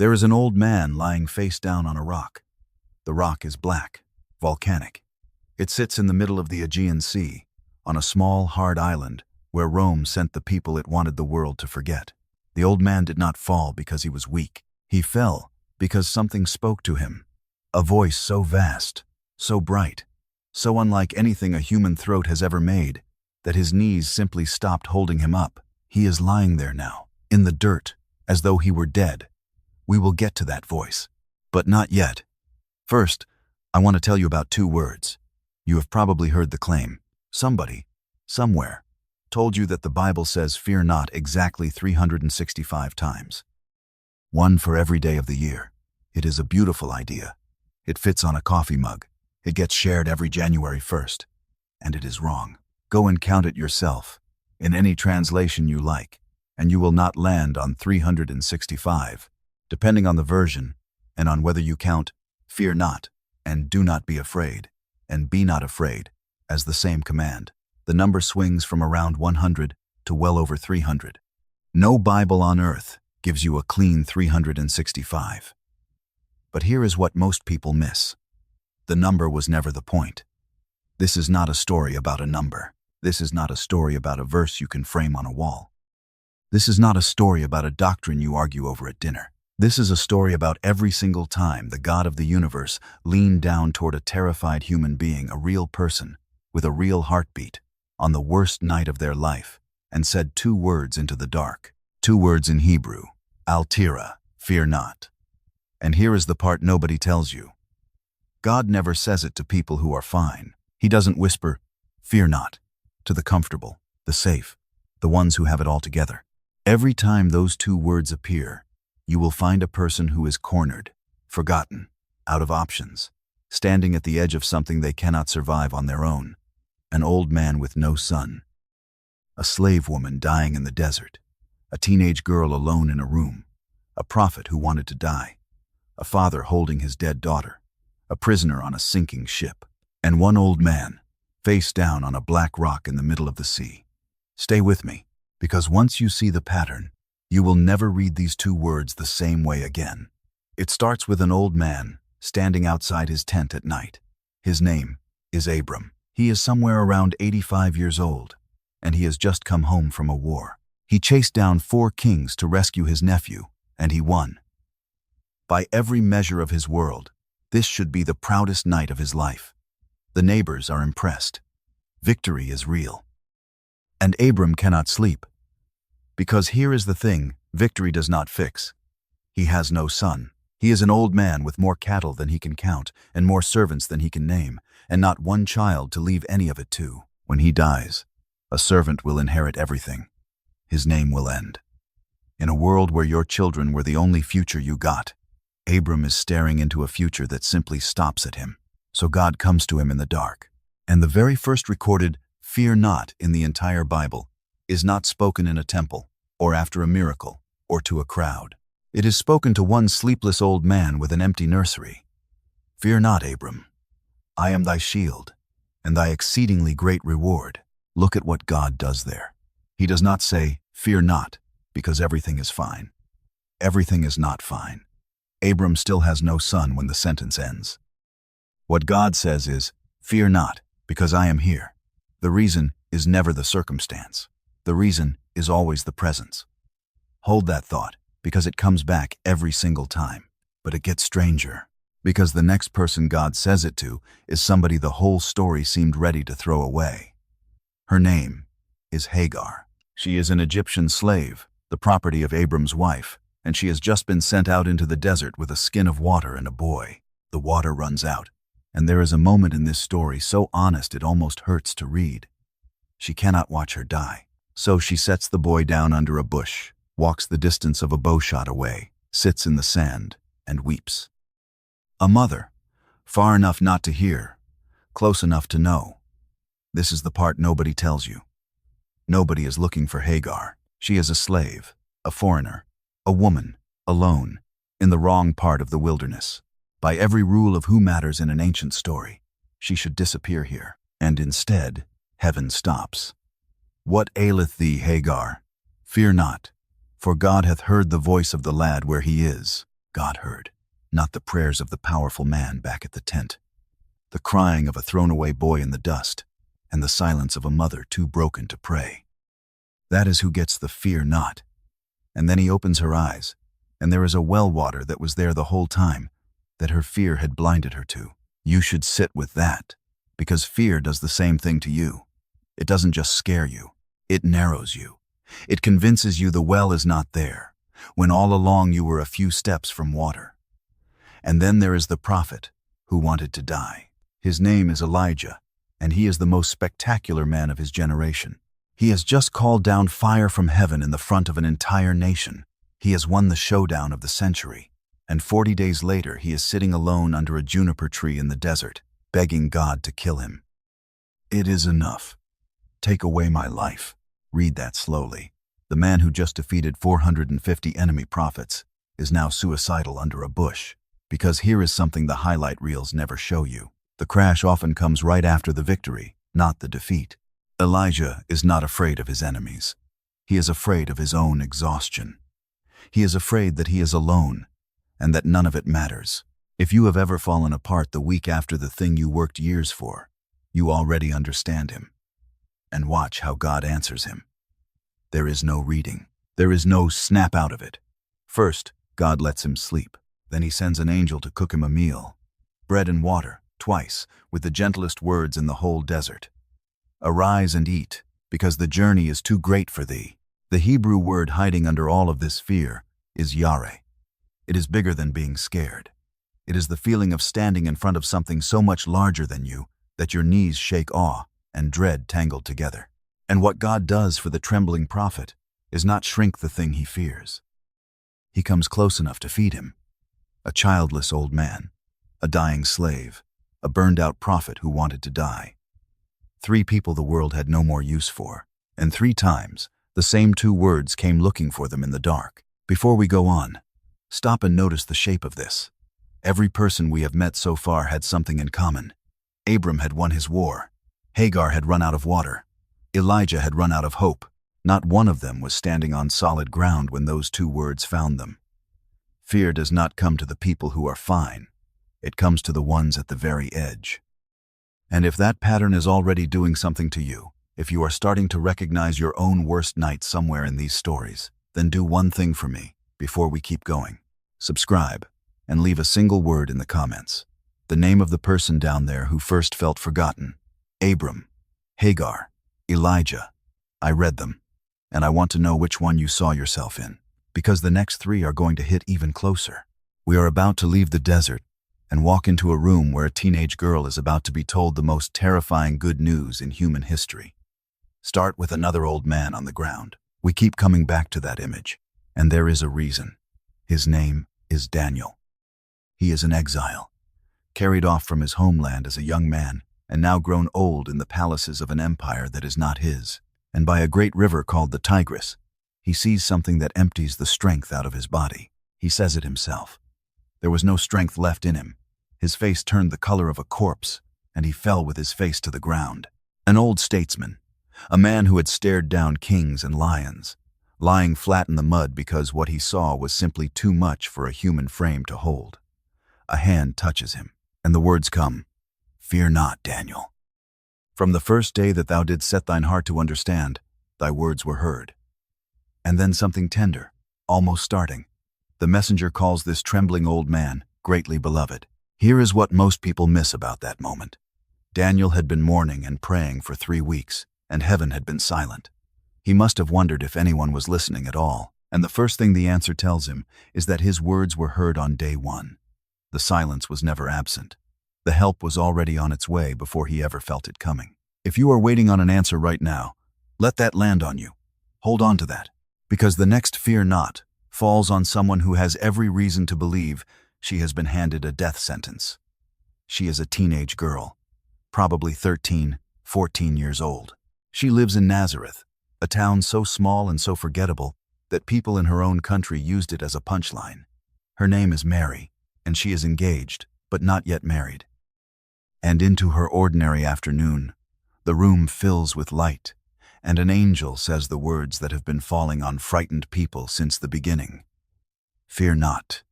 There is an old man lying face down on a rock. The rock is black, volcanic. It sits in the middle of the Aegean Sea, on a small, hard island where Rome sent the people it wanted the world to forget. The old man did not fall because he was weak. He fell because something spoke to him. A voice so vast, so bright, so unlike anything a human throat has ever made, that his knees simply stopped holding him up. He is lying there now, in the dirt, as though he were dead. We will get to that voice, but not yet. First, I want to tell you about 2 words. You have probably heard the claim. Somebody, somewhere, told you that the Bible says fear not exactly 365 times. 1 for every day of the year. It is a beautiful idea. It fits on a coffee mug. It gets shared every January 1st. And it is wrong. Go and count it yourself, in any translation you like, and you will not land on 365, depending on the version, and on whether you count fear not, and do not be afraid, and be not afraid, as the same command. The number swings from around 100 to well over 300. No Bible on earth gives you a clean 365. But here is what most people miss. The number was never the point. This is not a story about a number. This is not a story about a verse you can frame on a wall. This is not a story about a doctrine you argue over at dinner. This is a story about every single time the God of the universe leaned down toward a terrified human being, a real person, with a real heartbeat, on the worst night of their life, and said 2 words into the dark. 2 words in Hebrew, al-tira, fear not. And here is the part nobody tells you. God never says it to people who are fine. He doesn't whisper, fear not, to the comfortable, the safe, the ones who have it all together. Every time those 2 words appear, you will find a person who is cornered, forgotten, out of options, standing at the edge of something they cannot survive on their own. An old man with no son, a slave woman dying in the desert, a teenage girl alone in a room, a prophet who wanted to die, a father holding his dead daughter, a prisoner on a sinking ship, and one old man, face down on a black rock in the middle of the sea. Stay with me, because once you see the pattern, you will never read these 2 words the same way again. It starts with an old man standing outside his tent at night. His name is Abram. He is somewhere around 85 years old, and he has just come home from a war. He chased down 4 kings to rescue his nephew, and he won. By every measure of his world, this should be the proudest night of his life. The neighbors are impressed. Victory is real. And Abram cannot sleep. Because here is the thing victory does not fix. He has no son. He is an old man with more cattle than he can count, and more servants than he can name, and not one child to leave any of it to. When he dies, a servant will inherit everything. His name will end. In a world where your children were the only future you got, Abram is staring into a future that simply stops at him. So God comes to him in the dark. And the very first recorded fear not in the entire Bible is not spoken in a temple, or after a miracle, or to a crowd. It is spoken to one sleepless old man with an empty nursery. Fear not, Abram. I am thy shield, and thy exceedingly great reward. Look at what God does there. He does not say, fear not, because everything is fine. Everything is not fine. Abram still has no son when the sentence ends. What God says is, fear not, because I am here. The reason is never the circumstance. The reason is always the presence. Hold that thought, because it comes back every single time. But it gets stranger, because the next person God says it to is somebody the whole story seemed ready to throw away. Her name is Hagar. She is an Egyptian slave, the property of Abram's wife, and she has just been sent out into the desert with a skin of water and a boy. The water runs out, and there is a moment in this story so honest it almost hurts to read. She cannot watch her die. So she sets the boy down under a bush, walks the distance of a bowshot away, sits in the sand, and weeps. A mother, far enough not to hear, close enough to know. This is the part nobody tells you. Nobody is looking for Hagar. She is a slave, a foreigner, a woman, alone, in the wrong part of the wilderness. By every rule of who matters in an ancient story, she should disappear here. And instead, heaven stops. What aileth thee, Hagar? Fear not, for God hath heard the voice of the lad where he is. God heard, not the prayers of the powerful man back at the tent, the crying of a thrown-away boy in the dust, and the silence of a mother too broken to pray. That is who gets the fear not. And then he opens her eyes, and there is a well water that was there the whole time, that her fear had blinded her to. You should sit with that, because fear does the same thing to you. It doesn't just scare you, it narrows you. It convinces you the well is not there, when all along you were a few steps from water. And then there is the prophet, who wanted to die. His name is Elijah, and he is the most spectacular man of his generation. He has just called down fire from heaven in the front of an entire nation. He has won the showdown of the century, and 40 days later he is sitting alone under a juniper tree in the desert, begging God to kill him. It is enough. Take away my life. Read that slowly. The man who just defeated 450 enemy prophets is now suicidal under a bush, because here is something the highlight reels never show you. The crash often comes right after the victory, not the defeat. Elijah is not afraid of his enemies. He is afraid of his own exhaustion. He is afraid that he is alone, and that none of it matters. If you have ever fallen apart the week after the thing you worked years for, you already understand him. And watch how God answers him. There is no reading. There is no snap out of it. First, God lets him sleep. Then he sends an angel to cook him a meal. Bread and water, twice, with the gentlest words in the whole desert. Arise and eat, because the journey is too great for thee. The Hebrew word hiding under all of this fear is yareh. It is bigger than being scared. It is the feeling of standing in front of something so much larger than you that your knees shake awe and dread tangled together. And what God does for the trembling prophet is not shrink the thing he fears. He comes close enough to feed him. A childless old man, a dying slave, a burned-out prophet who wanted to die. 3 people the world had no more use for, and 3 times the same 2 words came looking for them in the dark. Before we go on, stop and notice the shape of this. Every person we have met so far had something in common. Abram had won his war. Hagar had run out of water. Elijah had run out of hope. Not one of them was standing on solid ground when those 2 words found them. Fear does not come to the people who are fine. It comes to the ones at the very edge. And if that pattern is already doing something to you, if you are starting to recognize your own worst night somewhere in these stories, then do one thing for me before we keep going. Subscribe and leave a single word in the comments. The name of the person down there who first felt forgotten. Abram, Hagar, Elijah. I read them, and I want to know which one you saw yourself in, because the next 3 are going to hit even closer. We are about to leave the desert and walk into a room where a teenage girl is about to be told the most terrifying good news in human history. Start with another old man on the ground. We keep coming back to that image, and there is a reason. His name is Daniel. He is an exile, carried off from his homeland as a young man, and now grown old in the palaces of an empire that is not his. And by a great river called the Tigris, he sees something that empties the strength out of his body. He says it himself. There was no strength left in him. His face turned the color of a corpse, and he fell with his face to the ground. An old statesman, a man who had stared down kings and lions, lying flat in the mud because what he saw was simply too much for a human frame to hold. A hand touches him, and the words come, "Fear not, Daniel. From the first day that thou didst set thine heart to understand, thy words were heard." And then something tender, almost starting. The messenger calls this trembling old man greatly beloved. Here is what most people miss about that moment. Daniel had been mourning and praying for 3 weeks, and heaven had been silent. He must have wondered if anyone was listening at all, and the first thing the answer tells him is that his words were heard on day 1. The silence was never absent. The help was already on its way before he ever felt it coming. If you are waiting on an answer right now, let that land on you. Hold on to that, because the next fear not falls on someone who has every reason to believe she has been handed a death sentence. She is a teenage girl, probably 13, 14 years old. She lives in Nazareth, a town so small and so forgettable that people in her own country used it as a punchline. Her name is Mary, and she is engaged, but not yet married. And into her ordinary afternoon, the room fills with light, and an angel says the words that have been falling on frightened people since the beginning. Fear not.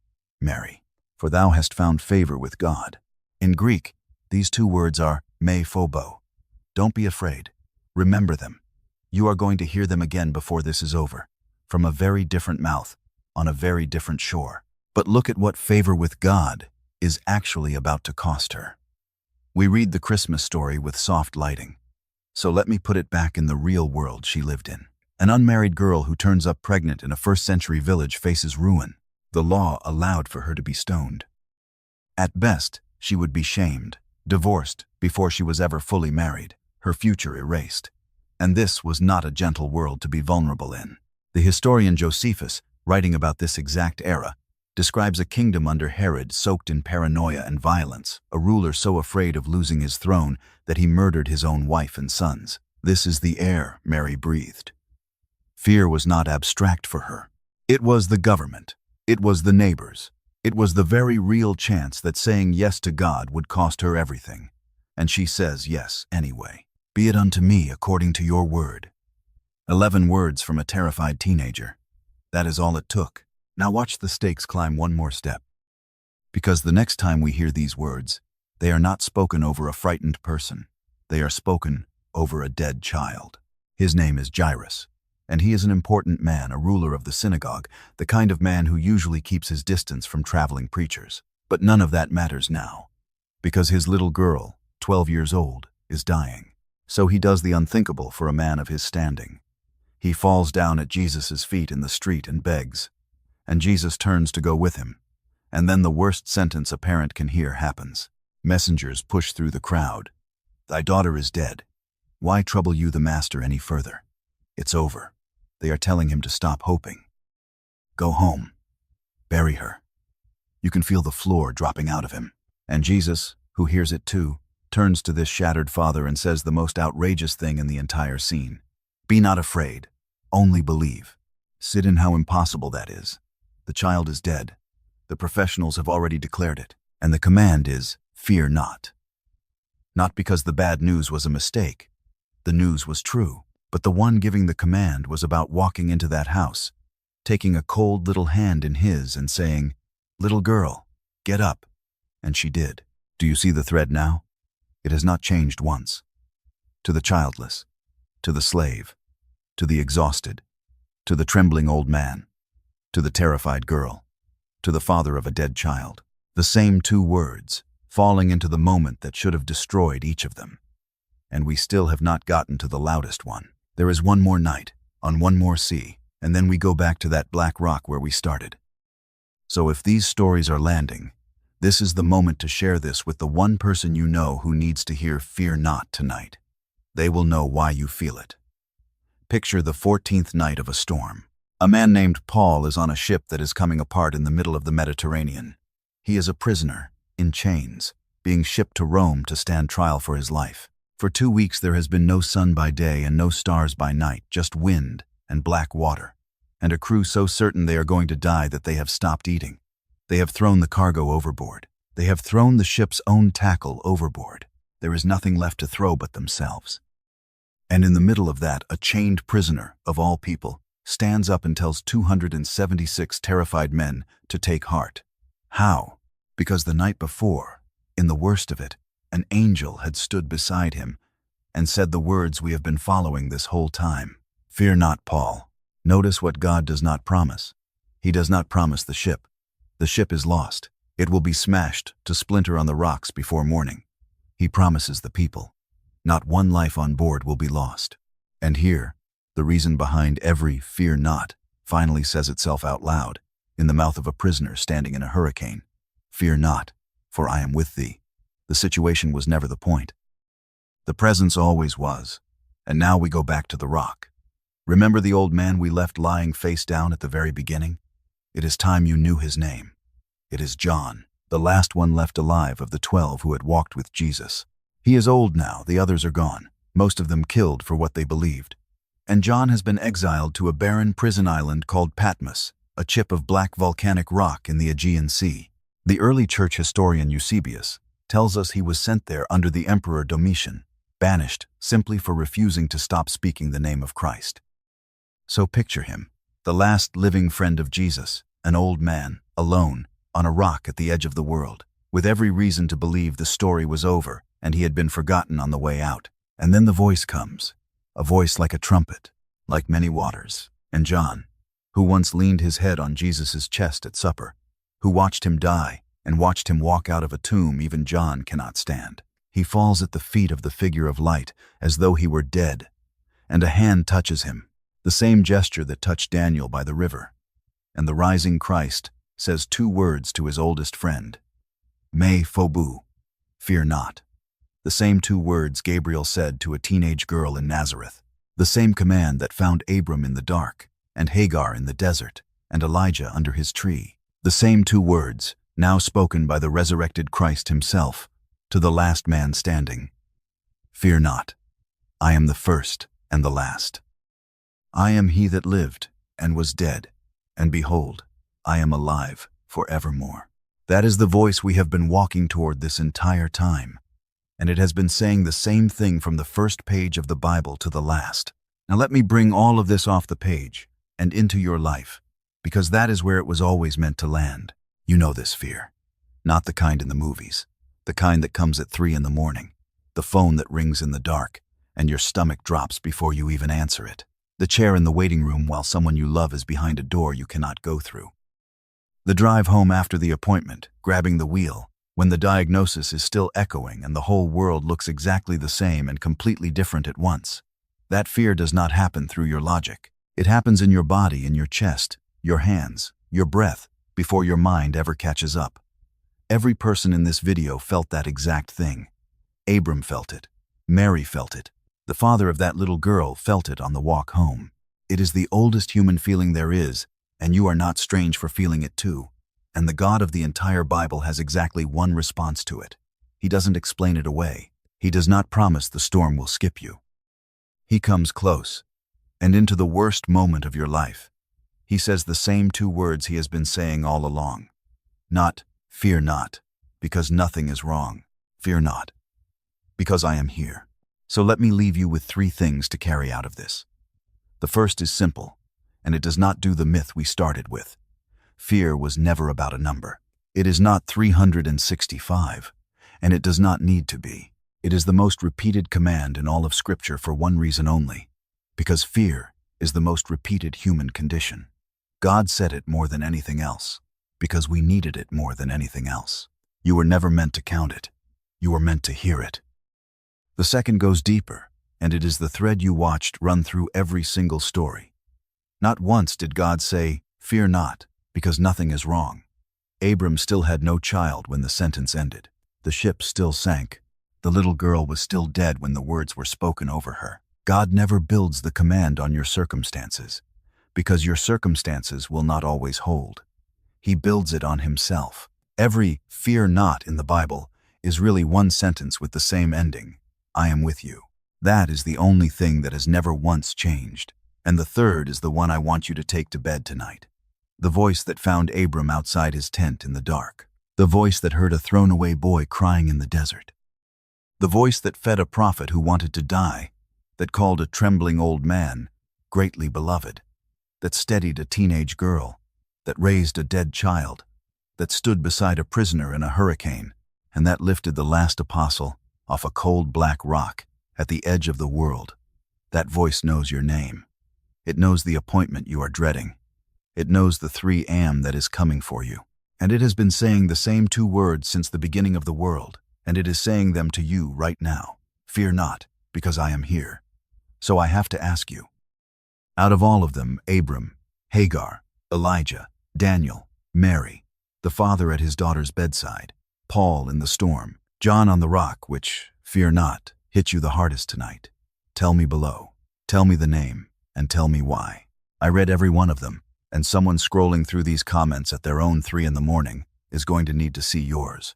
Mary, for thou hast found favor with God. In Greek, these two words are me phobo. Don't be afraid. Remember them. You are going to hear them again before this is over, from a very different mouth, on a very different shore. But look at what favor with God is actually about to cost her. We read the Christmas story with soft lighting. So let me put it back in the real world she lived in. An unmarried girl who turns up pregnant in a first-century village faces ruin. The law allowed for her to be stoned. At best, she would be shamed, divorced before she was ever fully married, her future erased. And this was not a gentle world to be vulnerable in. The historian Josephus, writing about this exact era, describes a kingdom under Herod soaked in paranoia and violence, a ruler so afraid of losing his throne that he murdered his own wife and sons. This is the air Mary breathed. Fear was not abstract for her. It was the government. It was the neighbors. It was the very real chance that saying yes to God would cost her everything. And she says yes anyway. Be it unto me according to your word. 11 words from a terrified teenager. That is all it took. Now watch the stakes climb one more step. Because the next time we hear these words, they are not spoken over a frightened person. They are spoken over a dead child. His name is Jairus, and he is an important man, a ruler of the synagogue, the kind of man who usually keeps his distance from traveling preachers. But none of that matters now, because his little girl, 12 years old, is dying. So he does the unthinkable for a man of his standing. He falls down at Jesus' feet in the street and begs, and Jesus turns to go with him. And then the worst sentence a parent can hear happens. Messengers push through the crowd. Thy daughter is dead. Why trouble you the master any further? It's over. They are telling him to stop hoping. Go home. Bury her. You can feel the floor dropping out of him. And Jesus, who hears it too, turns to this shattered father and says the most outrageous thing in the entire scene. Be not afraid. Only believe. Sit in how impossible that is. The child is dead. The professionals have already declared it. And the command is, fear not. Not because the bad news was a mistake. The news was true. But the one giving the command was about walking into that house, taking a cold little hand in his and saying, "Little girl, get up." And she did. Do you see the thread now? It has not changed once. To the childless, to the slave, to the exhausted, to the trembling old man, to the terrified girl, to the father of a dead child. The same 2 words, falling into the moment that should have destroyed each of them. And we still have not gotten to the loudest one. There is one more night, on one more sea, and then we go back to that black rock where we started. So if these stories are landing, this is the moment to share this with the one person you know who needs to hear "fear not" tonight. They will know why you feel it. Picture the 14th night of a storm. A man named Paul is on a ship that is coming apart in the middle of the Mediterranean. He is a prisoner, in chains, being shipped to Rome to stand trial for his life. For 2 weeks there has been no sun by day and no stars by night, just wind and black water, and a crew so certain they are going to die that they have stopped eating. They have thrown the cargo overboard. They have thrown the ship's own tackle overboard. There is nothing left to throw but themselves. And in the middle of that, a chained prisoner, of all people, stands up and tells 276 terrified men to take heart. How? Because the night before, in the worst of it, an angel had stood beside him and said the words we have been following this whole time. Fear not, Paul. Notice what God does not promise. He does not promise the ship. The ship is lost. It will be smashed to splinter on the rocks before morning. He promises the people. Not one life on board will be lost. And here, the reason behind every "fear not" finally says itself out loud, in the mouth of a prisoner standing in a hurricane. Fear not, for I am with thee. The situation was never the point. The presence always was. And now we go back to the rock. Remember the old man we left lying face down at the very beginning? It is time you knew his name. It is John, the last one left alive of the 12 who had walked with Jesus. He is old now, the others are gone, most of them killed for what they believed. And John has been exiled to a barren prison island called Patmos, a chip of black volcanic rock in the Aegean Sea. The early church historian Eusebius tells us he was sent there under the Emperor Domitian, banished simply for refusing to stop speaking the name of Christ. So picture him, the last living friend of Jesus, an old man, alone, on a rock at the edge of the world, with every reason to believe the story was over and he had been forgotten on the way out. And then the voice comes, a voice like a trumpet, like many waters. And John, who once leaned his head on Jesus' chest at supper, who watched him die and watched him walk out of a tomb even John cannot stand. He falls at the feet of the figure of light as though he were dead, and a hand touches him, the same gesture that touched Daniel by the river. And the rising Christ says 2 words to his oldest friend, Me phobu, fear not. The same 2 words Gabriel said to a teenage girl in Nazareth, the same command that found Abram in the dark, and Hagar in the desert, and Elijah under his tree. The same 2 words, now spoken by the resurrected Christ himself, to the last man standing. Fear not, I am the first and the last. I am he that lived and was dead, and behold, I am alive forevermore. That is the voice we have been walking toward this entire time, and it has been saying the same thing from the first page of the Bible to the last. Now let me bring all of this off the page and into your life, because that is where it was always meant to land. You know this fear, not the kind in the movies, the kind that comes at 3 in the morning, the phone that rings in the dark, and your stomach drops before you even answer it, the chair in the waiting room while someone you love is behind a door you cannot go through, the drive home after the appointment, grabbing the wheel, when the diagnosis is still echoing and the whole world looks exactly the same and completely different at once. That fear does not happen through your logic. It happens in your body, in your chest, your hands, your breath, before your mind ever catches up. Every person in this video felt that exact thing. Abram felt it. Mary felt it. The father of that little girl felt it on the walk home. It is the oldest human feeling there is, and you are not strange for feeling it too. And the God of the entire Bible has exactly one response to it. He doesn't explain it away. He does not promise the storm will skip you. He comes close, and into the worst moment of your life. He says the same 2 words he has been saying all along. Not, fear not, because nothing is wrong. Fear not, because I am here. So let me leave you with 3 things to carry out of this. The first is simple, and it does not do the myth we started with. Fear was never about a number. It is not 365, and it does not need to be. It is the most repeated command in all of Scripture for one reason only, because fear is the most repeated human condition. God said it more than anything else, because we needed it more than anything else. You were never meant to count it. You were meant to hear it. The second goes deeper, and it is the thread you watched run through every single story. Not once did God say, fear not, because nothing is wrong. Abram still had no child when the sentence ended. The ship still sank. The little girl was still dead when the words were spoken over her. God never builds the command on your circumstances, because your circumstances will not always hold. He builds it on himself. Every fear not in the Bible is really one sentence with the same ending. I am with you. That is the only thing that has never once changed. And the third is the one I want you to take to bed tonight. The voice that found Abram outside his tent in the dark. The voice that heard a thrown-away boy crying in the desert. The voice that fed a prophet who wanted to die, that called a trembling old man greatly beloved, that steadied a teenage girl, that raised a dead child, that stood beside a prisoner in a hurricane, and that lifted the last apostle off a cold black rock at the edge of the world. That voice knows your name. It knows the appointment you are dreading. It knows the 3 am that is coming for you. And it has been saying the same 2 words since the beginning of the world, and it is saying them to you right now. Fear not, because I am here. So I have to ask you, out of all of them, Abram, Hagar, Elijah, Daniel, Mary, the father at his daughter's bedside, Paul in the storm, John on the rock, which, fear not, hit you the hardest tonight. Tell me below. Tell me the name, and tell me why. I read every one of them, and someone scrolling through these comments at their own 3 in the morning is going to need to see yours.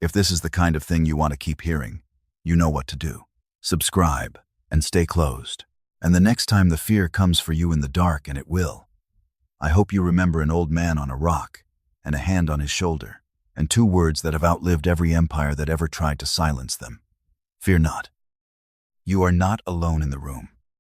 If this is the kind of thing you want to keep hearing, you know what to do. Subscribe and stay closed. And the next time the fear comes for you in the dark, and it will, I hope you remember an old man on a rock and a hand on his shoulder, and 2 words that have outlived every empire that ever tried to silence them. Fear not. You are not alone in the room.